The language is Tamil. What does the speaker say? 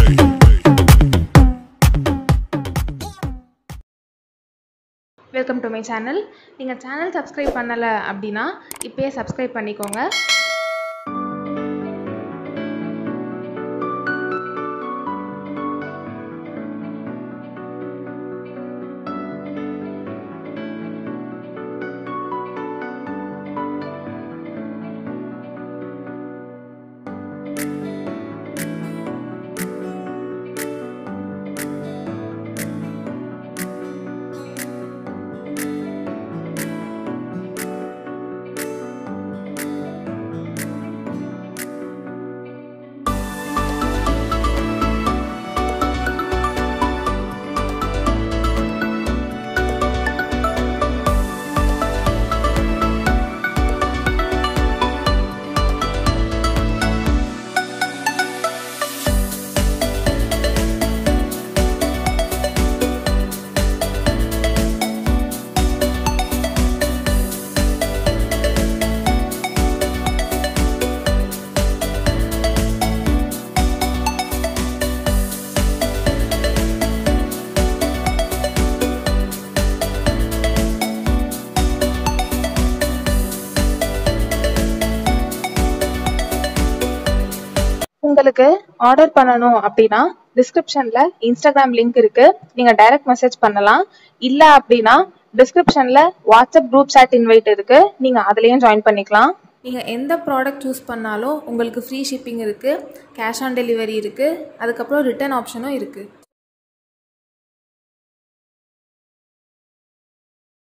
Welcome to my channel. நீங்க channel subscribe பண்ணல அப்படினா இப்பவே subscribe பண்ணிக்கோங்க. உங்களுக்கு ஆர்டர் பண்ணனும் அப்படினா டிஸ்கிரிப்ஷன்ல இன்ஸ்டாகிராம் லிங்க் இருக்கு. நீங்க டைரக்ட் மெசேஜ் பண்ணலாம். இல்ல அப்படினா டிஸ்கிரிப்ஷன்ல வாட்ஸ்அப் குரூப் chat இன்வைட் இருக்கு. நீங்க அதுலயும் ஜாயின் பண்ணிக்கலாம். நீங்க எந்த ப்ராடக்ட் சூஸ் பண்ணாலும் உங்களுக்கு ஃப்ரீ ஷிப்பிங் இருக்கு, கேஷ் ஆன் டெலிவரி இருக்கு, அதுக்கு அப்புறம் ரிட்டர்ன் ஆப்ஷனும் இருக்கு.